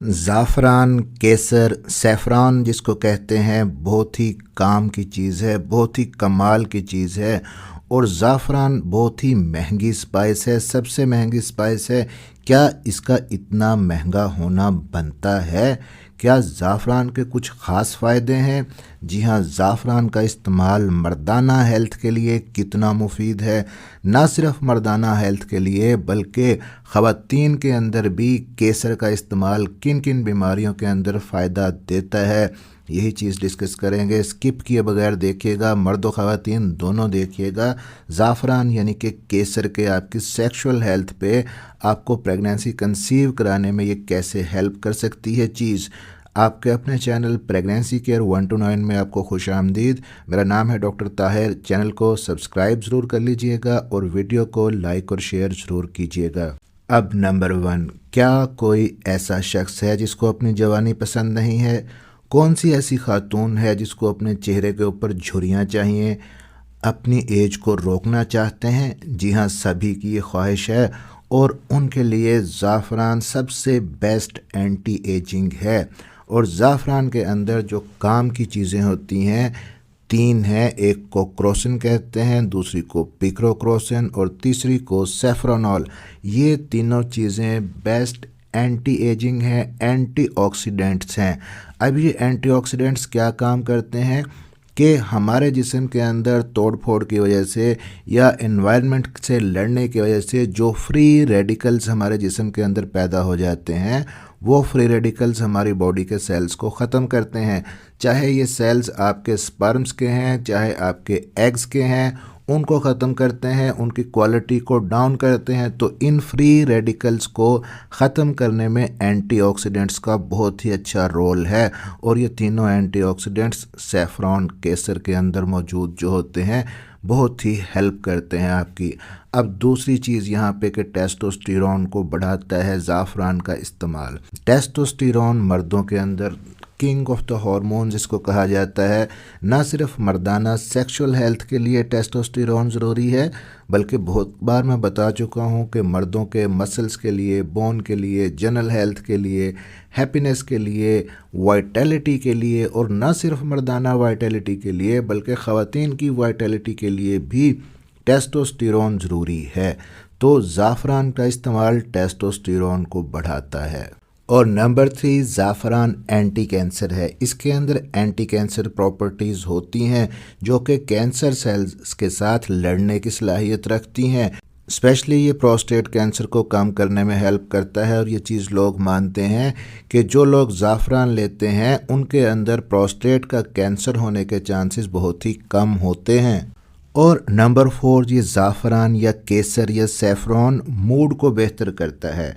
ज़ाफ़रान, केसर, saffron जिसको कहते हैं, बहुत ही काम की चीज़ है, बहुत ही कमाल की चीज़ है। और ज़ाफ़रान बहुत ही महंगी स्पाइस है, सबसे महंगी स्पाइस है। क्या इसका इतना महंगा होना बनता है? क्या ज़ाफ़रान के कुछ ख़ास फ़ायदे हैं? जी हाँ, ज़ाफ़रान का इस्तेमाल मर्दाना हेल्थ के लिए कितना मुफीद है। ना सिर्फ मर्दाना हेल्थ के लिए बल्कि ख़वातीन के अंदर भी केसर का इस्तेमाल किन किन बीमारियों के अंदर फ़ायदा देता है, यही चीज़ डिस्कस करेंगे। स्किप किए बगैर देखिएगा, मर्द व ख़वातीन दोनों देखिएगा। ज़ाफ़रान यानी कि केसर के आपकी सेक्सुअल हेल्थ पे, आपको प्रेगनेंसी कंसीव कराने में ये कैसे हेल्प कर सकती है चीज़। आपके अपने चैनल प्रेगनेंसी केयर 1 to 9 में आपको खुश आमदीद। मेरा नाम है डॉक्टर ताहिर। चैनल को सब्सक्राइब ज़रूर कर लीजिएगा और वीडियो को लाइक और शेयर ज़रूर कीजिएगा। अब नंबर 1, क्या कोई ऐसा शख्स है जिसको अपनी जवानी पसंद नहीं है? कौन सी ऐसी खातून है जिसको अपने चेहरे के ऊपर झुर्रियाँ चाहिए, अपनी एज को रोकना चाहते हैं? जी हाँ, सभी की ये ख्वाहिश है और उनके लिए ज़ाफ़रान सबसे बेस्ट एंटी एजिंग है। और ज़ाफ़रान के अंदर जो काम की चीज़ें होती हैं 3 हैं। एक को क्रोसिन कहते हैं, दूसरी को पिक्रोक्रोसिन और तीसरी को सेफ्रोनॉल। ये तीनों चीज़ें बेस्ट एंटी एजिंग हैं, एंटीऑक्सीडेंट्स हैं। अब ये एंटीऑक्सीडेंट्स क्या काम करते हैं कि हमारे जिस्म के अंदर तोड़ फोड़ की वजह से या एनवायरनमेंट से लड़ने की वजह से जो फ्री रेडिकल्स हमारे जिस्म के अंदर पैदा हो जाते हैं, वो फ्री रेडिकल्स हमारी बॉडी के सेल्स को ख़त्म करते हैं। चाहे ये सेल्स आपके स्पर्म्स के हैं, चाहे आपके एग्स के हैं, उनको ख़त्म करते हैं, उनकी क्वालिटी को डाउन करते हैं। तो इन फ्री रेडिकल्स को ख़त्म करने में एंटीऑक्सीडेंट्स का बहुत ही अच्छा रोल है। और ये तीनों एंटीऑक्सीडेंट्स सैफ़रॉन केसर के अंदर मौजूद जो होते हैं, बहुत ही हेल्प करते हैं आपकी। अब दूसरी चीज़ यहाँ पे कि टेस्टोस्टेरोन को बढ़ाता है ज़ाफ़रान का इस्तेमाल। टेस्टोस्टेरोन मर्दों के अंदर किंग ऑफ द हार्मोन्स इसको कहा जाता है। ना सिर्फ मर्दाना सेक्सुअल हेल्थ के लिए टेस्टोस्टेरोन ज़रूरी है, बल्कि बहुत बार मैं बता चुका हूँ कि मर्दों के मसल्स के लिए, बोन के लिए, जनरल हेल्थ के लिए, हैप्पीनेस के लिए, वाइटैलिटी के लिए, और ना सिर्फ मर्दाना वाइटैलिटी के लिए बल्कि ख़वातीन की वाइटैलिटी के लिए भी टेस्टोस्टेरोन ज़रूरी है। तो ज़ाफ़रान का इस्तेमाल टेस्टोस्टेरोन को बढ़ाता है। और नंबर 3, ज़ाफ़रान एंटी कैंसर है। इसके अंदर एंटी कैंसर प्रॉपर्टीज़ होती हैं जो कि कैंसर सेल्स के साथ लड़ने की सलाहियत रखती हैं। स्पेशली ये प्रोस्टेट कैंसर को कम करने में हेल्प करता है। और ये चीज़ लोग मानते हैं कि जो लोग ज़ाफ़रान लेते हैं उनके अंदर प्रोस्टेट का कैंसर होने के चांसेस बहुत ही कम होते हैं। और नंबर 4, ये ज़ाफ़रान या केसर या सैफ़रॉन मूड को बेहतर करता है,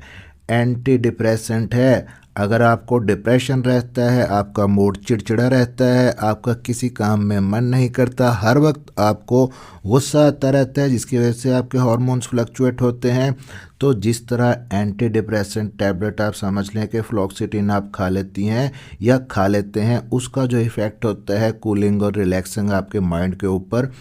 एंटी डिप्रेसेंट है। अगर आपको डिप्रेशन रहता है, आपका मूड चिड़चिड़ा रहता है, आपका किसी काम में मन नहीं करता, हर वक्त आपको गुस्सा आता रहता है जिसकी वजह से आपके हार्मोन्स फ्लक्चुएट होते हैं, तो जिस तरह एंटी डिप्रेसेंट टैबलेट आप समझ लें कि फ्लॉक्सिटिन आप खा लेती हैं या खा लेते हैं, उसका जो इफ़ेक्ट होता है कूलिंग और रिलैक्सिंग आपके माइंड के ऊपर,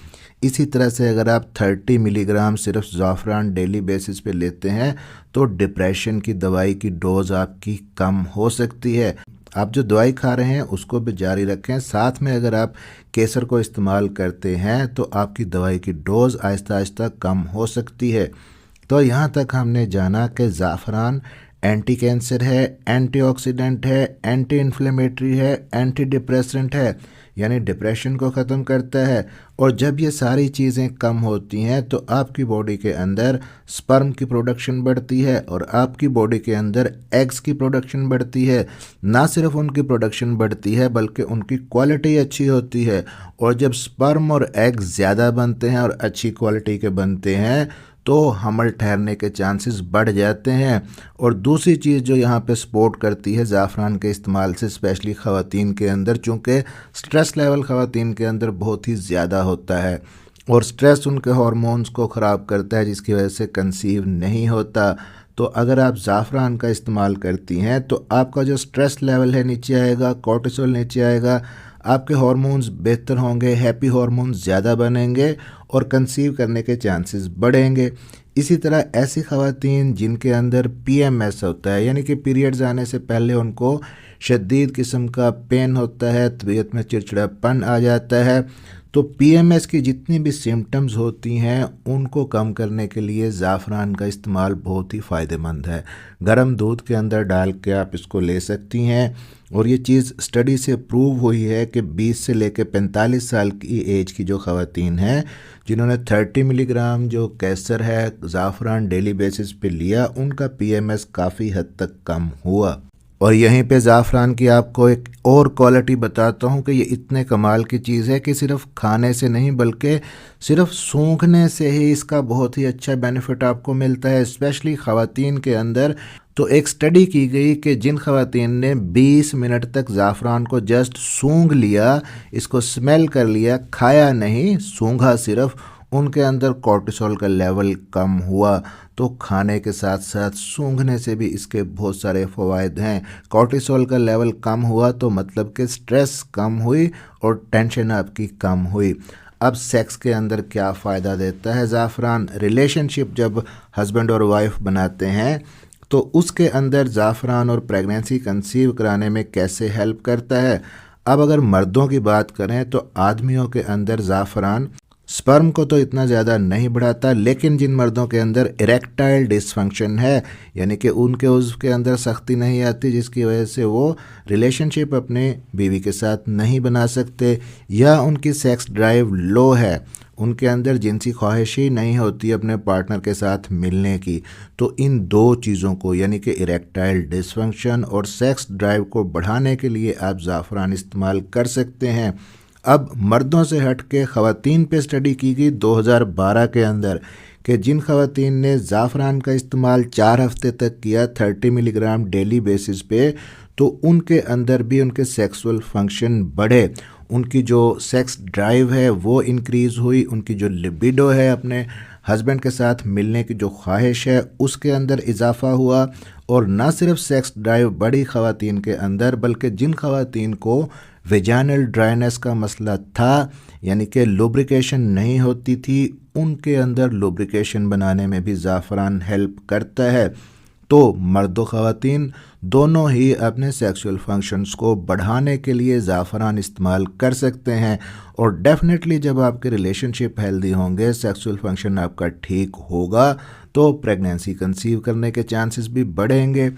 इसी तरह से अगर आप 30 मिलीग्राम सिर्फ ज़ाफ़रान डेली बेसिस पे लेते हैं तो डिप्रेशन की दवाई की डोज़ आपकी कम हो सकती है। आप जो दवाई खा रहे हैं उसको भी जारी रखें, साथ में अगर आप केसर को इस्तेमाल करते हैं तो आपकी दवाई की डोज़ आहिस्ता आहिस्ता कम हो सकती है। तो यहाँ तक हमने जाना कि ज़ाफ़रान एंटी कैंसर है, एंटीऑक्सीडेंट है, एंटी इन्फ्लेमेटरी है, एंटी डिप्रेसेंट है, यानी डिप्रेशन को ख़त्म करता है। और जब ये सारी चीज़ें कम होती हैं तो आपकी बॉडी के अंदर स्पर्म की प्रोडक्शन बढ़ती है और आपकी बॉडी के अंदर एग्स की प्रोडक्शन बढ़ती है। ना सिर्फ उनकी प्रोडक्शन बढ़ती है बल्कि उनकी क्वालिटी अच्छी होती है। और जब स्पर्म और एग्स ज़्यादा बनते हैं और अच्छी क्वालिटी के बनते हैं तो हमल ठहरने के चांसेस बढ़ जाते हैं। और दूसरी चीज़ जो यहाँ पे सपोर्ट करती है ज़ाफ़रान के इस्तेमाल से, स्पेशली ख़वातीन के अंदर, चूँकि स्ट्रेस लेवल ख़वातीन के अंदर बहुत ही ज़्यादा होता है और स्ट्रेस उनके हार्मोन्स को ख़राब करता है जिसकी वजह से कंसीव नहीं होता। तो अगर आप ज़ाफ़रान का इस्तेमाल करती हैं तो आपका जो स्ट्रेस लेवल है नीचे आएगा, कोर्टिसोल नीचे आएगा, आपके हार्मोन्स बेहतर होंगे, हैप्पी हार्मोन्स ज़्यादा बनेंगे और कंसीव करने के चांसेस बढ़ेंगे। इसी तरह ऐसी ख़वातीन जिनके अंदर PMS होता है, यानी कि पीरियड्स आने से पहले उनको शदीद किस्म का पेन होता है, तबीयत में चिड़चिड़ापन आ जाता है, तो PMS की जितनी भी सिम्टम्स होती हैं उनको कम करने के लिए ज़ाफ़रान का इस्तेमाल बहुत ही फ़ायदेमंद है। गर्म दूध के अंदर डाल के आप इसको ले सकती हैं और ये चीज़ स्टडी से प्रूव हुई है कि 20 से लेकर 45 साल की एज की जो ख़वातीन हैं जिन्होंने 30 मिलीग्राम जो केसर है ज़ाफ़रान डेली बेसिस पे लिया, उनका PMS काफ़ी हद तक कम हुआ। और यहीं पे ज़ाफ़रान की आपको एक और क्वालिटी बताता हूँ कि ये इतने कमाल की चीज़ है कि सिर्फ खाने से नहीं बल्कि सिर्फ सूंघने से ही इसका बहुत ही अच्छा बेनिफिट आपको मिलता है, स्पेशली ख़वातीन के अंदर। तो एक स्टडी की गई कि जिन ख़वातीन ने 20 मिनट तक ज़ाफ़रान को जस्ट सूंघ लिया, इसको स्मेल कर लिया, खाया नहीं, सूंघा सिर्फ, उनके अंदर कोर्टिसोल का लेवल कम हुआ। तो खाने के साथ साथ सूंघने से भी इसके बहुत सारे फ़वाइद हैं। कोर्टिसोल का लेवल कम हुआ तो मतलब कि स्ट्रेस कम हुई और टेंशन आपकी कम हुई। अब सेक्स के अंदर क्या फ़ायदा देता है ज़ाफ़रान? रिलेशनशिप जब हस्बैंड और वाइफ बनाते हैं तो उसके अंदर ज़ाफ़रान और प्रेगनेंसी कंसीव कराने में कैसे हेल्प करता है। अब अगर मर्दों की बात करें तो आदमियों के अंदर ज़ाफ़रान स्पर्म को तो इतना ज़्यादा नहीं बढ़ाता, लेकिन जिन मर्दों के अंदर इरेक्टाइल डिसफंक्शन है, यानी कि उनके उसके अंदर सख्ती नहीं आती जिसकी वजह से वो रिलेशनशिप अपने बीवी के साथ नहीं बना सकते, या उनकी सेक्स ड्राइव लो है, उनके अंदर जिनसी ख्वाहिश ही नहीं होती अपने पार्टनर के साथ मिलने की, तो इन दो चीज़ों को यानी कि इरेक्टाइल डिसफंक्शन और सेक्स ड्राइव को बढ़ाने के लिए आप ज़ाफ़रान इस्तेमाल कर सकते हैं। अब मर्दों से हट के ख़वातीन पे स्टडी की गई 2012 के अंदर कि जिन ख़वातीन ने ज़ाफ़रान का इस्तेमाल 4 हफ्ते तक किया 30 मिलीग्राम डेली बेसिस पे, तो उनके अंदर भी उनके सेक्सुअल फंक्शन बढ़े, उनकी जो सेक्स ड्राइव है वो इंक्रीज़ हुई, उनकी जो लिबिडो है अपने हस्बैंड के साथ मिलने की जो ख्वाहिश है उसके अंदर इजाफ़ा हुआ। और ना सिर्फ सेक्स ड्राइव बढ़ी ख़वातीन के अंदर, बल्कि जिन ख़वातीन को वेजाइनल ड्राइनेस का मसला था, यानी कि लुब्रिकेशन नहीं होती थी, उनके अंदर लुब्रिकेशन बनाने में भी ज़ाफ़रान हेल्प करता है। तो मर्द व ख़वातीन दोनों ही अपने सेक्सुअल फंक्शंस को बढ़ाने के लिए ज़ाफ़रान इस्तेमाल कर सकते हैं। और डेफिनेटली जब आपके रिलेशनशिप हेल्दी होंगे, सेक्सुअल फंक्शन आपका ठीक होगा, तो प्रेगनेंसी कंसीव करने के चांसेस भी बढ़ेंगे।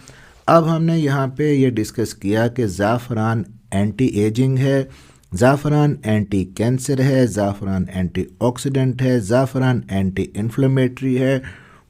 अब हमने यहाँ पे ये डिस्कस किया कि ज़ाफ़रान एंटी एजिंग है, ज़ाफ़रान एंटी कैंसर है, ज़ाफ़रान एंटी ऑक्सीडेंट है, ज़ाफ़रान एंटी इन्फ्लेमेटरी है,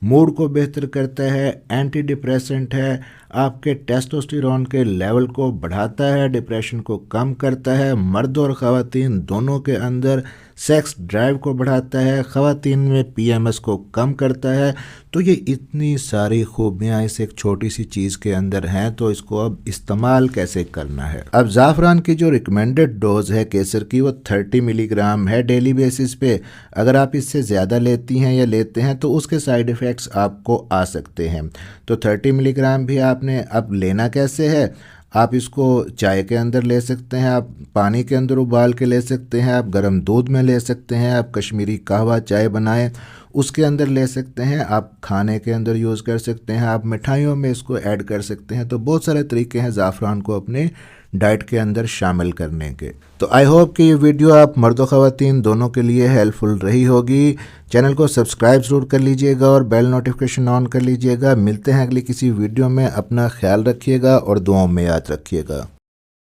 मूड को बेहतर करता है, एंटी डिप्रेसेंट है, आपके टेस्टोस्टेरोन के लेवल को बढ़ाता है, डिप्रेशन को कम करता है, मर्द और ख़वातीन दोनों के अंदर सेक्स ड्राइव को बढ़ाता है, ख़वातीन में PMS को कम करता है। तो ये इतनी सारी खूबियाँ इस एक छोटी सी चीज़ के अंदर हैं, तो इसको अब इस्तेमाल कैसे करना है। अब ज़ाफ़रान की जो रिकमेंडेड डोज़ है केसर की वो 30 मिलीग्राम है डेली बेसिस पे। अगर आप इससे ज़्यादा लेती हैं या लेते हैं तो उसके साइड इफ़ेक्ट्स आपको आ सकते हैं। तो 30 मिलीग्राम भी आपने अब लेना कैसे है, आप इसको चाय के अंदर ले सकते हैं, आप पानी के अंदर उबाल के ले सकते हैं, आप गर्म दूध में ले सकते हैं, आप कश्मीरी कहवा चाय बनाएं उसके अंदर ले सकते हैं, आप खाने के अंदर यूज़ कर सकते हैं, आप मिठाइयों में इसको ऐड कर सकते हैं। तो बहुत सारे तरीके हैं ज़ाफ़रान को अपने डाइट के अंदर शामिल करने के। तो आई होप कि ये वीडियो आप मर्द व ख़वातीन दोनों के लिए हेल्पफुल रही होगी। चैनल को सब्सक्राइब ज़रूर कर लीजिएगा और बेल नोटिफिकेशन ऑन कर लीजिएगा। मिलते हैं अगली किसी वीडियो में, अपना ख्याल रखिएगा और दुआओं में याद रखिएगा।